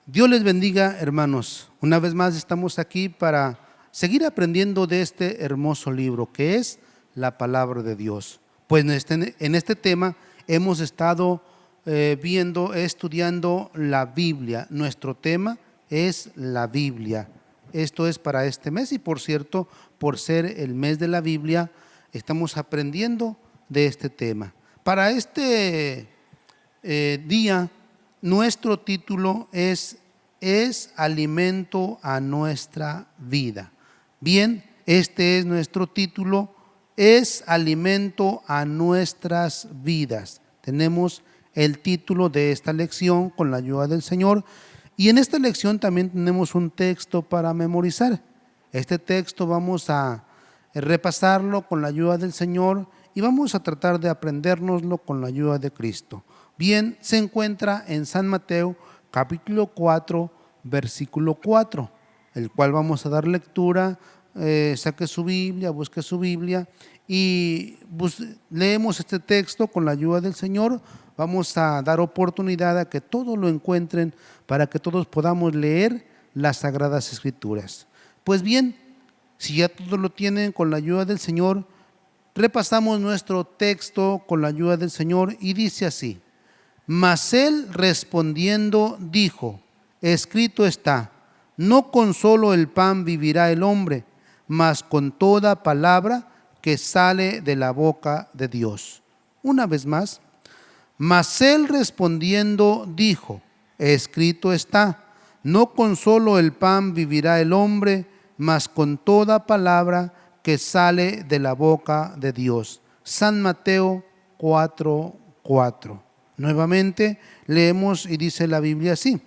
Dios les bendiga, hermanos. Una vez más estamos aquí para seguir aprendiendo de este hermoso libro que es la palabra de Dios. Pues en este tema hemos estado estudiando la Biblia. Nuestro tema es la Biblia. Esto es para este mes y, por cierto, por ser el mes de la Biblia, estamos aprendiendo de este tema. Para este día, nuestro título es alimento a nuestra vida. Bien, este es nuestro título, es alimento a nuestras vidas. Tenemos el título de esta lección con la ayuda del Señor. Y en esta lección también tenemos un texto para memorizar. Este texto vamos a repasarlo con la ayuda del Señor y vamos a tratar de aprendérnoslo con la ayuda de Cristo. Bien, se encuentra en San Mateo capítulo 4, versículo 4, el cual vamos a dar lectura. Saque su Biblia, busque su Biblia y leemos este texto con la ayuda del Señor. Vamos a dar oportunidad a que todos lo encuentren para que todos podamos leer las Sagradas Escrituras. Pues bien, si ya todos lo tienen con la ayuda del Señor, repasamos nuestro texto con la ayuda del Señor y dice así: Mas él respondiendo dijo, escrito está, no con solo el pan vivirá el hombre, mas con toda palabra que sale de la boca de Dios. Una vez más, mas él respondiendo dijo, escrito está, no con solo el pan vivirá el hombre, mas con toda palabra que sale de la boca de Dios. San Mateo 4:4. Nuevamente leemos y dice la Biblia así: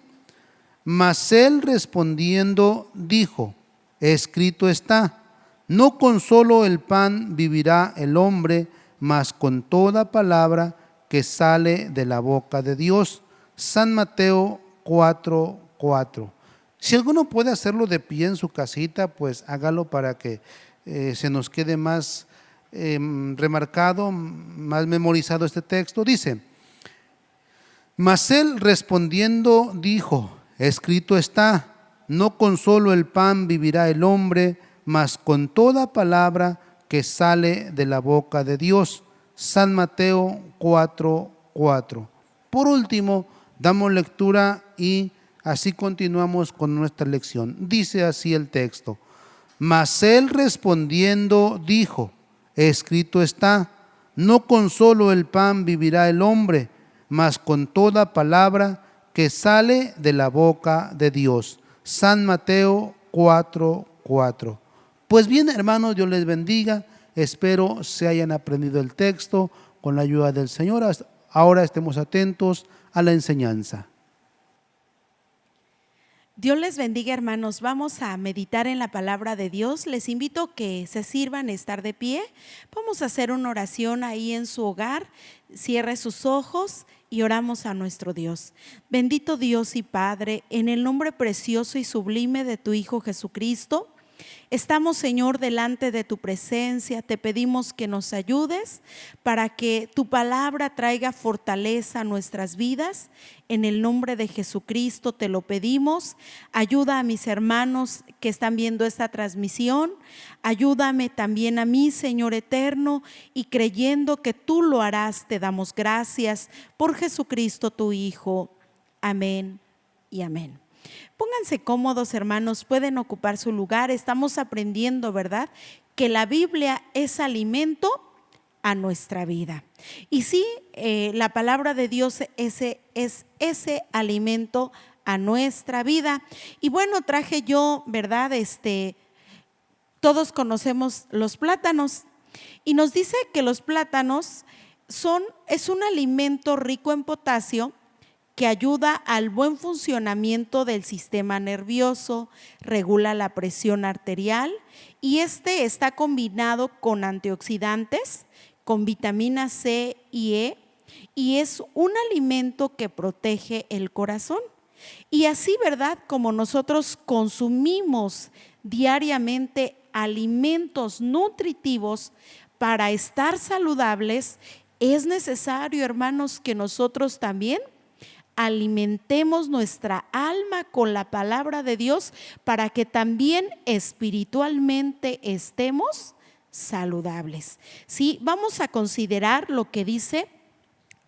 Mas él respondiendo dijo, escrito está, no con solo el pan vivirá el hombre, mas con toda palabra que sale de la boca de Dios. San Mateo 4:4. Si alguno puede hacerlo de pie en su casita, pues hágalo para que se nos quede más remarcado, más memorizado este texto. Dice: Mas él respondiendo dijo, escrito está, no con solo el pan vivirá el hombre, mas con toda palabra que sale de la boca de Dios. San Mateo 4:4. Por último, damos lectura y así continuamos con nuestra lección. Dice así el texto: Mas él respondiendo dijo, escrito está, no con solo el pan vivirá el hombre, mas con toda palabra que sale de la boca de Dios. San Mateo 4:4. Pues bien, hermanos, Dios les bendiga. Espero se hayan aprendido el texto con la ayuda del Señor. Ahora estemos atentos a la enseñanza. Dios les bendiga, hermanos. Vamos a meditar en la palabra de Dios. Les invito a que se sirvan estar de pie. Vamos a hacer una oración ahí en su hogar. Cierre sus ojos y oramos a nuestro Dios. Bendito Dios y Padre, en el nombre precioso y sublime de tu Hijo Jesucristo, estamos, Señor, delante de tu presencia. Te pedimos que nos ayudes para que tu palabra traiga fortaleza a nuestras vidas. En el nombre de Jesucristo te lo pedimos. Ayuda a mis hermanos que están viendo esta transmisión. Ayúdame también a mí, Señor eterno, y creyendo que tú lo harás, te damos gracias por Jesucristo tu Hijo. Amén y amén. Pónganse cómodos, hermanos, pueden ocupar su lugar. Estamos aprendiendo, ¿verdad?, que la Biblia es alimento a nuestra vida. Y sí, la palabra de Dios es ese alimento a nuestra vida. Y bueno, traje yo, ¿verdad? Todos conocemos los plátanos y nos dice que los plátanos es un alimento rico en potasio que ayuda al buen funcionamiento del sistema nervioso, regula la presión arterial y está combinado con antioxidantes, con vitamina C y E, y es un alimento que protege el corazón. Y así, ¿verdad?, como nosotros consumimos diariamente alimentos nutritivos para estar saludables, es necesario, hermanos, que nosotros también alimentemos nuestra alma con la palabra de Dios para que también espiritualmente estemos saludables. Sí, vamos a considerar lo que dice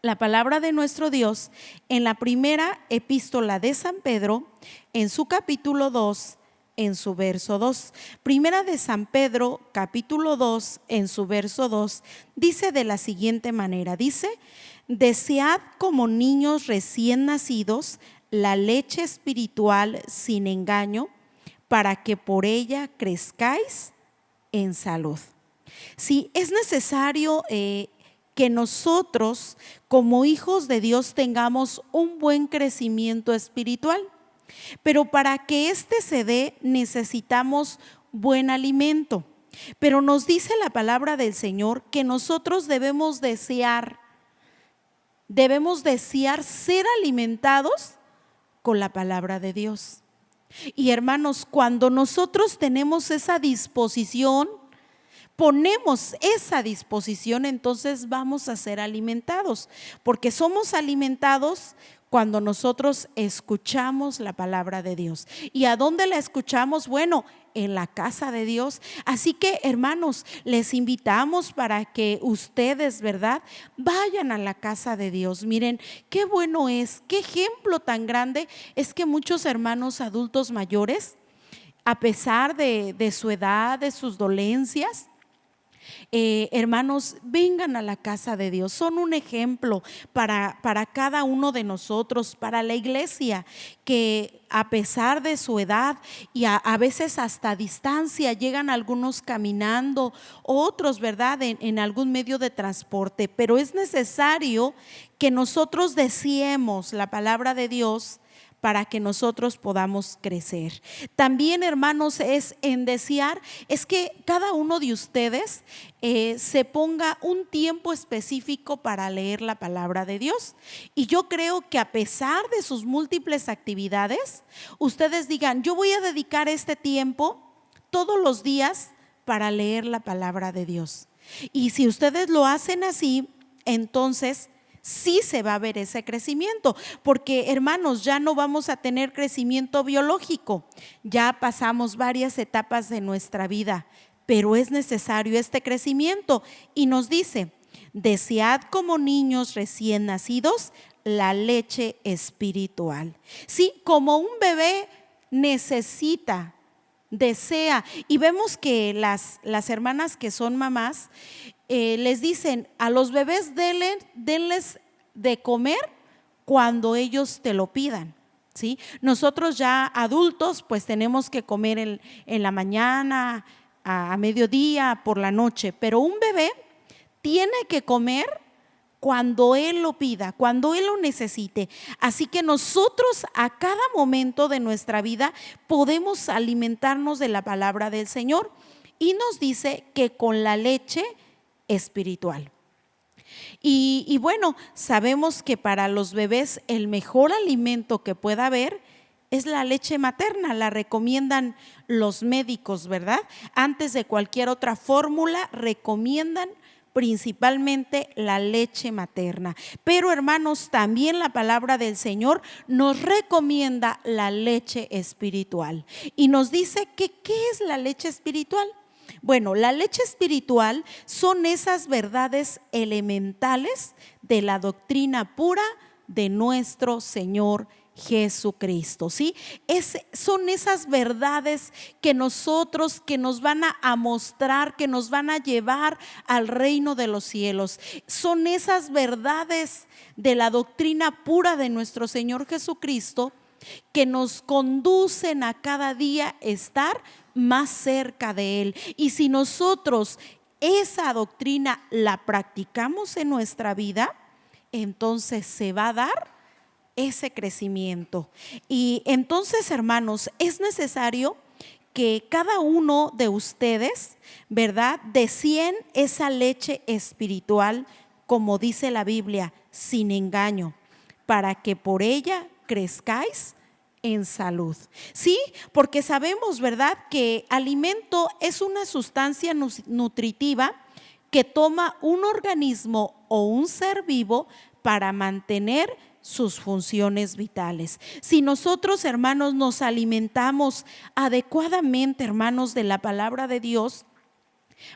la palabra de nuestro Dios en la primera epístola de San Pedro, en su capítulo 2, en su verso 2. Primera de San Pedro, capítulo 2, en su verso 2, dice de la siguiente manera, dice: desead como niños recién nacidos la leche espiritual sin engaño, para que por ella crezcáis en salud. Sí, es necesario que nosotros como hijos de Dios tengamos un buen crecimiento espiritual, pero para que éste se dé necesitamos buen alimento. Pero nos dice la palabra del Señor que nosotros debemos desear ser alimentados con la palabra de Dios. Y hermanos, cuando nosotros tenemos esa disposición, ponemos esa disposición, entonces vamos a ser alimentados, porque somos alimentados cuando nosotros escuchamos la palabra de Dios. ¿Y a dónde la escuchamos? Bueno, en la casa de Dios. Así que, hermanos, les invitamos para que ustedes, ¿verdad?, vayan a la casa de Dios. Miren, qué bueno es, qué ejemplo tan grande es que muchos hermanos adultos mayores, a pesar de su edad, de sus dolencias, hermanos, vengan a la casa de Dios. Son un ejemplo para cada uno de nosotros, para la iglesia, que a pesar de su edad y a veces hasta distancia, llegan algunos caminando, otros, ¿verdad?, en algún medio de transporte, pero es necesario que nosotros deseemos la palabra de Dios para que nosotros podamos crecer. También, hermanos, es que cada uno de ustedes se ponga un tiempo específico para leer la palabra de Dios. Y yo creo que a pesar de sus múltiples actividades, ustedes digan: yo voy a dedicar este tiempo todos los días para leer la palabra de Dios. Y si ustedes lo hacen así, entonces sí se va a ver ese crecimiento, porque, hermanos, ya no vamos a tener crecimiento biológico, ya pasamos varias etapas de nuestra vida, pero es necesario este crecimiento. Y nos dice: desead como niños recién nacidos la leche espiritual. Sí, como un bebé necesita, desea, y vemos que las hermanas que son mamás les dicen a los bebés: denles de comer cuando ellos te lo pidan, ¿sí? Nosotros ya adultos pues tenemos que comer en la mañana, a mediodía, por la noche, pero un bebé tiene que comer cuando él lo pida, cuando él lo necesite. Así que nosotros a cada momento de nuestra vida podemos alimentarnos de la palabra del Señor, y nos dice que con la leche espiritual. Y bueno, sabemos que para los bebés el mejor alimento que pueda haber es la leche materna. La recomiendan los médicos, ¿verdad? Antes de cualquier otra fórmula, recomiendan principalmente la leche materna. Pero, hermanos, también la palabra del Señor nos recomienda la leche espiritual. Y nos dice que ¿qué es la leche espiritual? Bueno, la leche espiritual son esas verdades elementales de la doctrina pura de nuestro Señor Jesucristo, ¿sí? Son esas verdades que nos van a mostrar, que nos van a llevar al reino de los cielos. Son esas verdades de la doctrina pura de nuestro Señor Jesucristo que nos conducen a cada día estar más cerca de Él. Y si nosotros esa doctrina la practicamos en nuestra vida, entonces se va a dar ese crecimiento. Y entonces, hermanos, es necesario que cada uno de ustedes, ¿verdad?, deseen esa leche espiritual, como dice la Biblia, sin engaño, para que por ella crezcáis en salud. Sí, porque sabemos, ¿verdad?, que alimento es una sustancia nutritiva que toma un organismo o un ser vivo para mantener sus funciones vitales. Si nosotros, hermanos, nos alimentamos adecuadamente, hermanos, de la palabra de Dios,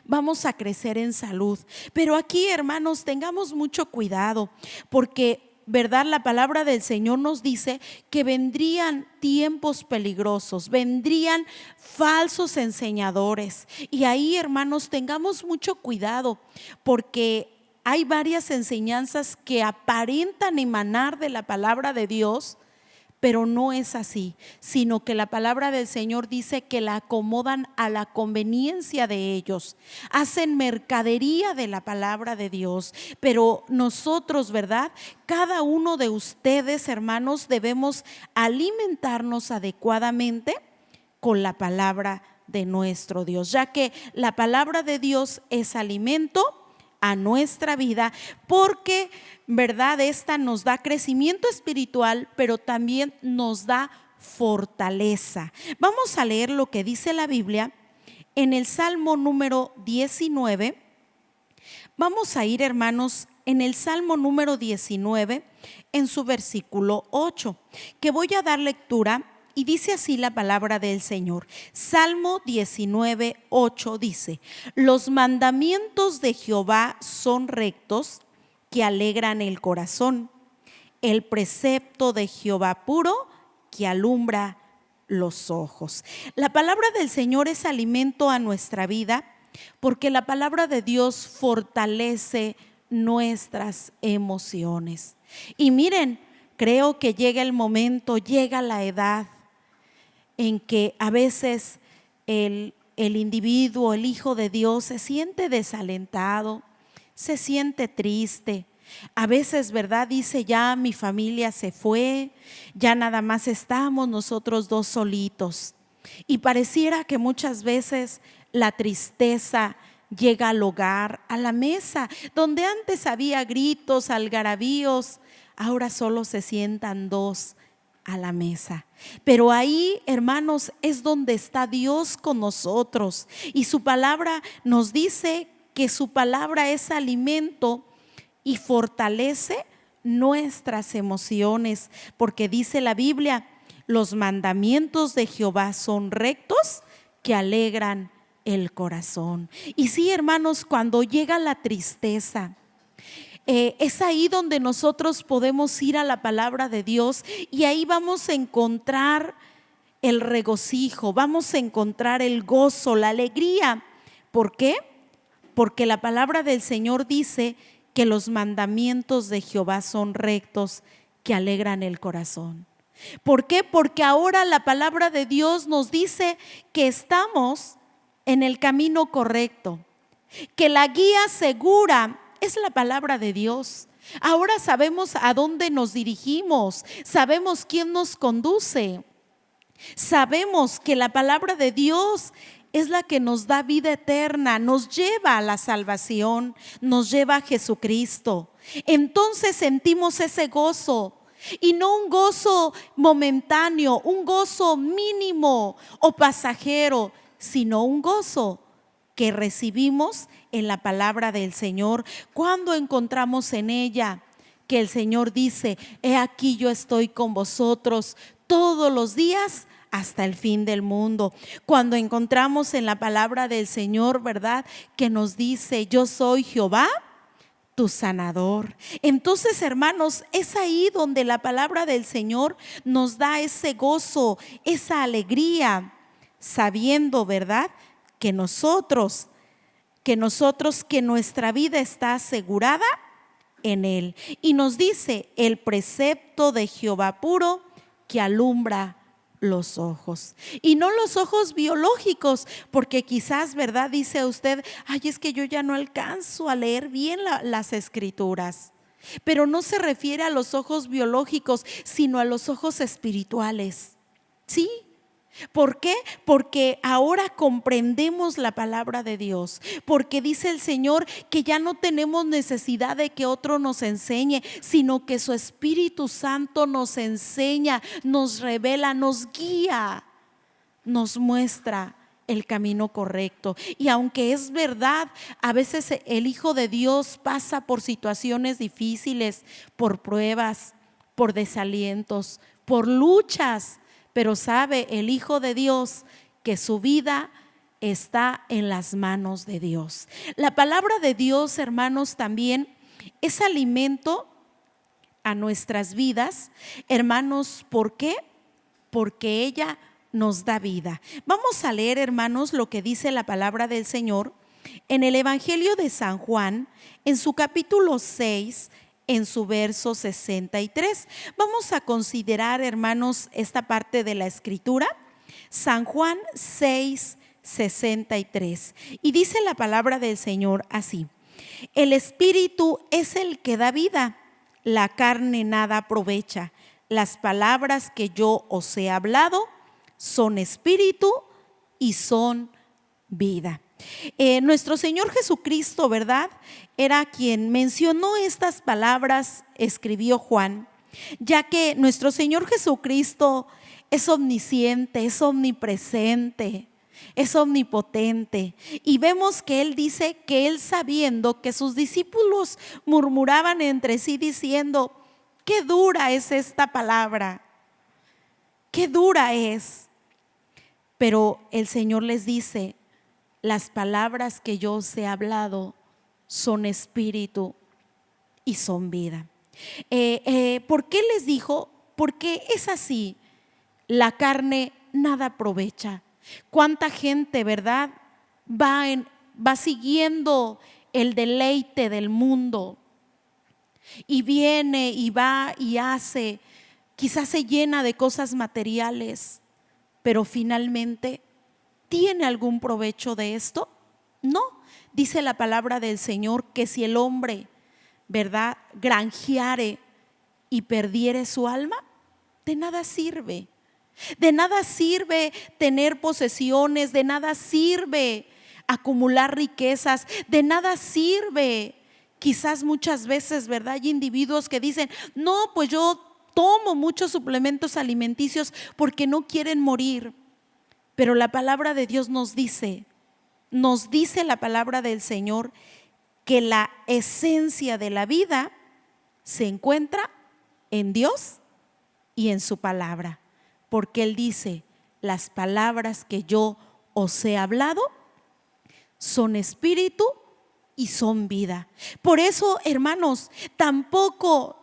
vamos a crecer en salud. Pero aquí, hermanos, tengamos mucho cuidado, porque ¿verdad? La palabra del Señor nos dice que vendrían tiempos peligrosos, vendrían falsos enseñadores. Y ahí, hermanos, tengamos mucho cuidado, porque hay varias enseñanzas que aparentan emanar de la palabra de Dios, pero no es así, sino que la palabra del Señor dice que la acomodan a la conveniencia de ellos, hacen mercadería de la palabra de Dios. Pero nosotros, ¿verdad? Cada uno de ustedes, hermanos, debemos alimentarnos adecuadamente con la palabra de nuestro Dios, ya que la palabra de Dios es alimento a nuestra vida, porque verdad, esta nos da crecimiento espiritual, pero también nos da fortaleza. Vamos a leer lo que dice la Biblia en el Salmo número 19. Vamos a ir, hermanos, en el Salmo número 19, en su versículo 8, que voy a dar lectura. Y dice así la palabra del Señor. Salmo 19, 8 dice: los mandamientos de Jehová son rectos, que alegran el corazón. El precepto de Jehová puro, que alumbra los ojos. La palabra del Señor es alimento a nuestra vida, porque la palabra de Dios fortalece nuestras emociones. Y miren, creo que llega el momento, llega la edad en que a veces el individuo, el hijo de Dios, se siente desalentado, se siente triste. A veces, ¿verdad? Dice, ya mi familia se fue, ya nada más estamos nosotros dos solitos. Y pareciera que muchas veces la tristeza llega al hogar, a la mesa, donde antes había gritos, algarabíos, ahora solo se sientan dos a la mesa. Pero ahí, hermanos, es donde está Dios con nosotros, y su palabra nos dice que su palabra es alimento y fortalece nuestras emociones, porque dice la Biblia: los mandamientos de Jehová son rectos, que alegran el corazón. Y sí, hermanos, cuando llega la tristeza, es ahí donde nosotros podemos ir a la palabra de Dios, y ahí vamos a encontrar el regocijo, vamos a encontrar el gozo, la alegría. ¿Por qué? Porque la palabra del Señor dice que los mandamientos de Jehová son rectos, que alegran el corazón. ¿Por qué? Porque ahora la palabra de Dios nos dice que estamos en el camino correcto, que la guía segura es la palabra de Dios. Ahora sabemos a dónde nos dirigimos, sabemos quién nos conduce, sabemos que la palabra de Dios es la que nos da vida eterna, nos lleva a la salvación, nos lleva a Jesucristo. Entonces sentimos ese gozo, y no un gozo momentáneo, un gozo mínimo o pasajero, sino un gozo que recibimos en la palabra del Señor, cuando encontramos en ella que el Señor dice: he aquí yo estoy con vosotros todos los días hasta el fin del mundo. Cuando encontramos en la palabra del Señor, ¿verdad?, que nos dice: yo soy Jehová tu sanador. Entonces, hermanos, es ahí donde la palabra del Señor nos da ese gozo, esa alegría, sabiendo, ¿verdad?, que nuestra vida está asegurada en Él. Y nos dice: el precepto de Jehová puro, que alumbra los ojos. Y no los ojos biológicos, porque quizás, ¿verdad?, dice usted: ay, es que yo ya no alcanzo a leer bien las escrituras. Pero no se refiere a los ojos biológicos, sino a los ojos espirituales. ¿Sí? ¿Por qué? Porque ahora comprendemos la palabra de Dios, porque dice el Señor que ya no tenemos necesidad de que otro nos enseñe, sino que su Espíritu Santo nos enseña, nos revela, nos guía, nos muestra el camino correcto. Y aunque es verdad, a veces el Hijo de Dios pasa por situaciones difíciles, por pruebas, por desalientos, por luchas, pero sabe el Hijo de Dios que su vida está en las manos de Dios. La palabra de Dios, hermanos, también es alimento a nuestras vidas, hermanos. ¿Por qué? Porque ella nos da vida. Vamos a leer, hermanos, lo que dice la palabra del Señor en el Evangelio de San Juan, en su capítulo 6, en su verso 63. Vamos a considerar, hermanos, esta parte de la Escritura, San Juan 6, 63. Y dice la palabra del Señor así: el Espíritu es el que da vida, la carne nada aprovecha. Las palabras que yo os he hablado son espíritu y son vida. Nuestro Señor Jesucristo, ¿verdad?, era quien mencionó estas palabras, escribió Juan, ya que nuestro Señor Jesucristo es omnisciente, es omnipresente, es omnipotente. Y vemos que Él dice que Él, sabiendo que sus discípulos murmuraban entre sí diciendo: qué dura es esta palabra, qué dura es. Pero el Señor les dice: las palabras que yo os he hablado son espíritu y son vida. ¿Por qué les dijo? Porque es así, la carne nada aprovecha. ¿Cuánta gente, verdad, va siguiendo el deleite del mundo? Y viene y va y hace, quizás se llena de cosas materiales, pero finalmente, ¿tiene algún provecho de esto? No. Dice la palabra del Señor que si el hombre, ¿verdad?, granjeare y perdiere su alma, de nada sirve. De nada sirve tener posesiones, de nada sirve acumular riquezas, de nada sirve. Quizás muchas veces, ¿verdad?, hay individuos que dicen: no, pues yo tomo muchos suplementos alimenticios porque no quieren morir. Pero la palabra de Dios nos dice la palabra del Señor que la esencia de la vida se encuentra en Dios y en su palabra. Porque Él dice: las palabras que yo os he hablado son espíritu y son vida. Por eso, hermanos, tampoco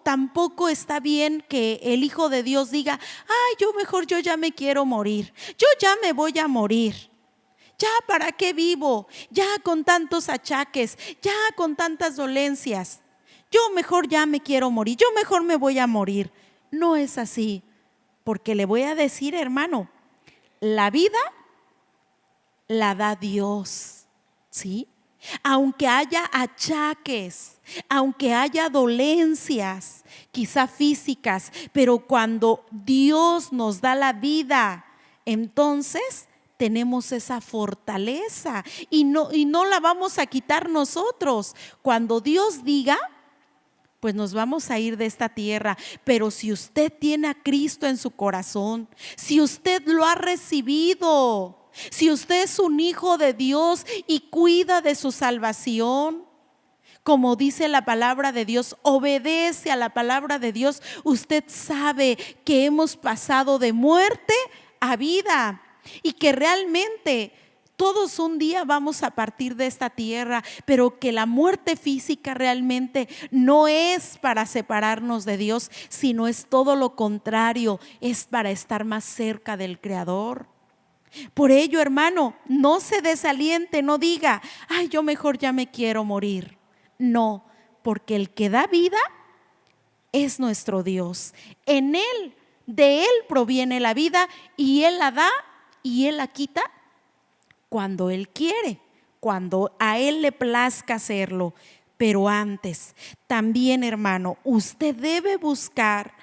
está bien que el Hijo de Dios diga: ay, yo ya me quiero morir, yo ya me voy a morir, ya para qué vivo, ya con tantos achaques, ya con tantas dolencias, yo mejor ya me quiero morir, yo mejor me voy a morir. No es así, porque le voy a decir, hermano, la vida la da Dios, ¿sí? Aunque haya achaques, aunque haya dolencias, quizá físicas, pero cuando Dios nos da la vida, entonces tenemos esa fortaleza y no la vamos a quitar nosotros. Cuando Dios diga, pues nos vamos a ir de esta tierra. Pero si usted tiene a Cristo en su corazón, si usted lo ha recibido, si usted es un hijo de Dios y cuida de su salvación, como dice la palabra de Dios, obedece a la palabra de Dios, usted sabe que hemos pasado de muerte a vida y que realmente todos un día vamos a partir de esta tierra, pero que la muerte física realmente no es para separarnos de Dios, sino es todo lo contrario, es para estar más cerca del Creador. Por ello, hermano, no se desaliente, no diga: ay, yo mejor ya me quiero morir. No, porque el que da vida es nuestro Dios. En Él, de Él proviene la vida, y Él la da y Él la quita cuando Él quiere, cuando a Él le plazca hacerlo. Pero antes, también, hermano, usted debe buscar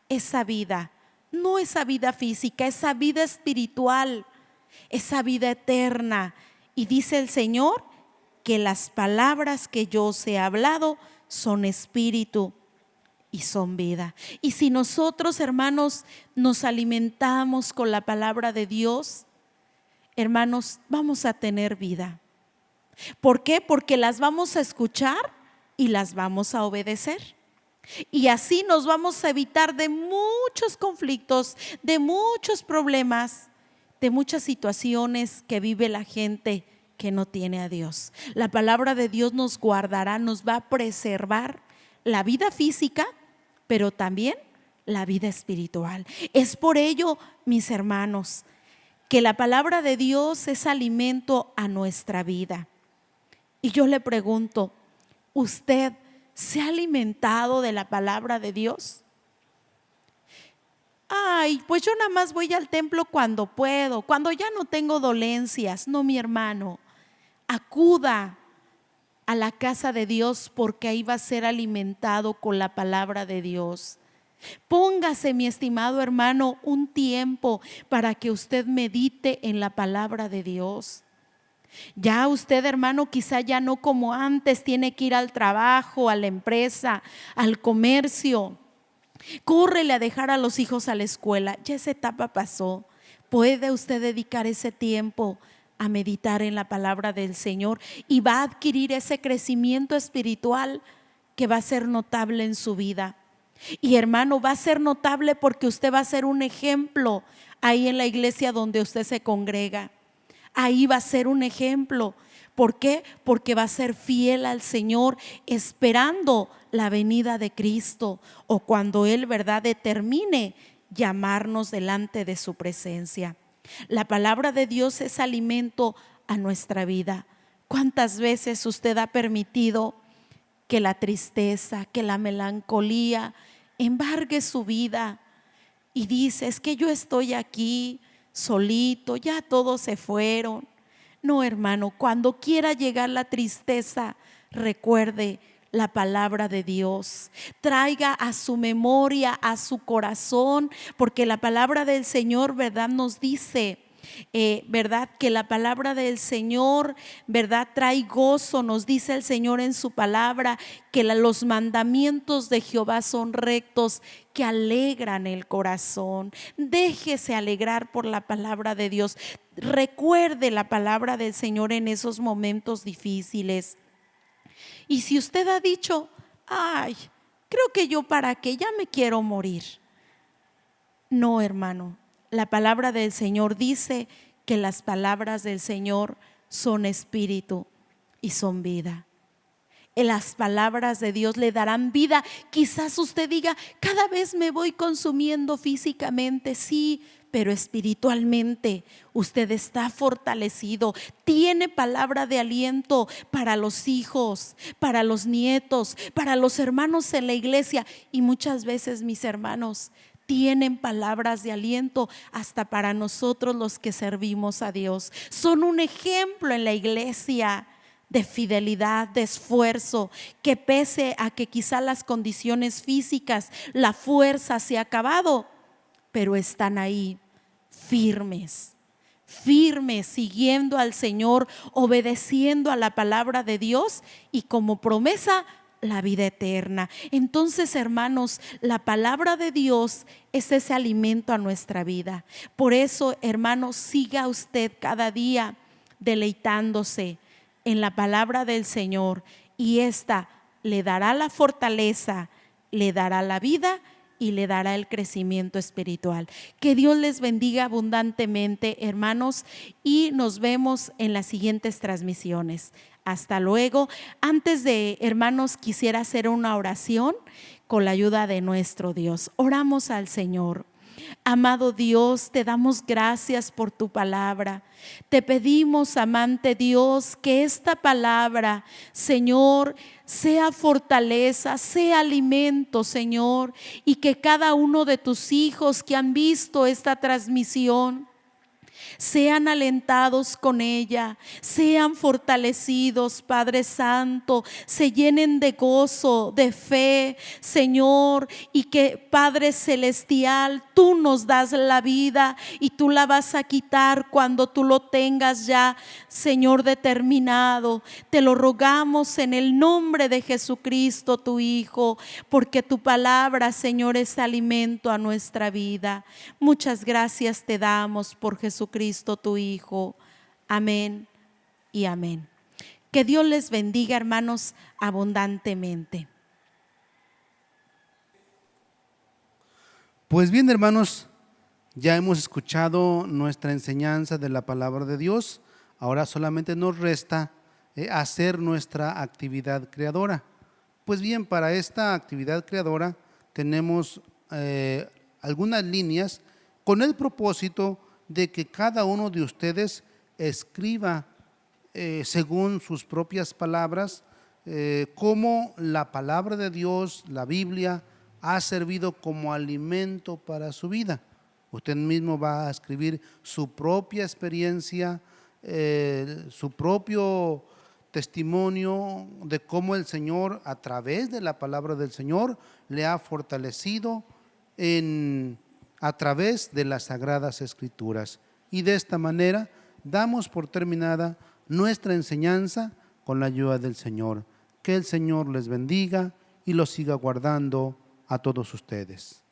esa vida, no esa vida física, esa vida espiritual, esa vida eterna. Y dice el Señor que las palabras que yo os he hablado son espíritu y son vida. Y si nosotros, hermanos, nos alimentamos con la palabra de Dios, hermanos, vamos a tener vida. ¿Por qué? Porque las vamos a escuchar y las vamos a obedecer. Y así nos vamos a evitar de muchos conflictos, de muchos problemas, de muchas situaciones que vive la gente que no tiene a Dios. La palabra de Dios nos guardará, nos va a preservar la vida física, pero también la vida espiritual. Es por ello, mis hermanos, que la palabra de Dios es alimento a nuestra vida. Y yo le pregunto, ¿usted se ha alimentado de la palabra de Dios? Ay, pues yo nada más voy al templo cuando puedo, cuando ya no tengo dolencias. No, mi hermano, acuda a la casa de Dios porque ahí va a ser alimentado con la palabra de Dios. Póngase, mi estimado hermano, un tiempo para que usted medite en la palabra de Dios. Ya usted, hermano, quizá ya no como antes tiene que ir al trabajo, a la empresa, al comercio. Córrele a dejar a los hijos a la escuela. Ya esa etapa pasó. Puede usted dedicar ese tiempo a meditar en la palabra del Señor y va a adquirir ese crecimiento espiritual que va a ser notable en su vida. Y hermano, va a ser notable porque usted va a ser un ejemplo ahí en la iglesia donde usted se congrega. Ahí va a ser un ejemplo. ¿Por qué? Porque va a ser fiel al Señor, esperando la venida de Cristo o cuando Él, ¿verdad?, determine llamarnos delante de su presencia. La palabra de Dios es alimento a nuestra vida. ¿Cuántas veces usted ha permitido que la tristeza, que la melancolía embargue su vida y dice, es que yo estoy aquí solito, ya todos se fueron? No, hermano, cuando quiera llegar la tristeza, recuerde la palabra de Dios. Traiga a su memoria, a su corazón, porque la palabra del Señor, ¿verdad?, nos dice, ¿verdad?, que la palabra del Señor, ¿verdad?, trae gozo. Nos dice el Señor en su palabra que los mandamientos de Jehová son rectos, que alegran el corazón. Déjese alegrar por la palabra de Dios. Recuerde la palabra del Señor en esos momentos difíciles. Y si usted ha dicho, ay, creo que yo para qué, ya me quiero morir. No, hermano, la palabra del Señor dice que las palabras del Señor son espíritu y son vida. Las palabras de Dios le darán vida. Quizás usted diga, cada vez me voy consumiendo físicamente, sí, pero espiritualmente usted está fortalecido. Tiene palabra de aliento para los hijos, para los nietos, para los hermanos en la iglesia. Y muchas veces, mis hermanos, tienen palabras de aliento hasta para nosotros los que servimos a Dios. Son un ejemplo en la iglesia de fidelidad, de esfuerzo, que pese a que quizá las condiciones físicas, la fuerza se ha acabado, pero están ahí firmes, firmes, siguiendo al Señor, obedeciendo a la palabra de Dios y como promesa, la vida eterna. Entonces, hermanos, la palabra de Dios es ese alimento a nuestra vida. Por eso, hermanos, siga usted cada día deleitándose en la palabra del Señor y esta le dará la fortaleza, le dará la vida y le dará el crecimiento espiritual. Que Dios les bendiga abundantemente, hermanos, y nos vemos en las siguientes transmisiones. Hasta luego. Antes de, hermanos, quisiera hacer una oración con la ayuda de nuestro Dios. Oramos al Señor. Amado Dios, te damos gracias por tu palabra. Te pedimos, amante Dios, que esta palabra, Señor, sea fortaleza, sea alimento, Señor, y que cada uno de tus hijos que han visto esta transmisión sean alentados con ella, sean fortalecidos, Padre Santo, se llenen de gozo, de fe, Señor, y que, Padre Celestial, tú nos das la vida y tú la vas a quitar cuando tú lo tengas ya, Señor, determinado. Te lo rogamos en el nombre de Jesucristo, tu Hijo, porque tu palabra, Señor, es alimento a nuestra vida. Muchas gracias te damos por Jesucristo, tu Hijo. Amén y amén. Que Dios les bendiga, hermanos, abundantemente. Pues bien, hermanos, ya hemos escuchado nuestra enseñanza de la palabra de Dios. Ahora solamente nos resta hacer nuestra actividad creadora. Pues bien, para esta actividad creadora tenemos algunas líneas con el propósito de que cada uno de ustedes escriba según sus propias palabras cómo la palabra de Dios, la Biblia, ha servido como alimento para su vida. Usted mismo va a escribir su propia experiencia, su propio testimonio de cómo el Señor, a través de la palabra del Señor, le ha fortalecido a través de las Sagradas Escrituras. Y de esta manera damos por terminada nuestra enseñanza con la ayuda del Señor. Que el Señor les bendiga y los siga guardando a todos ustedes.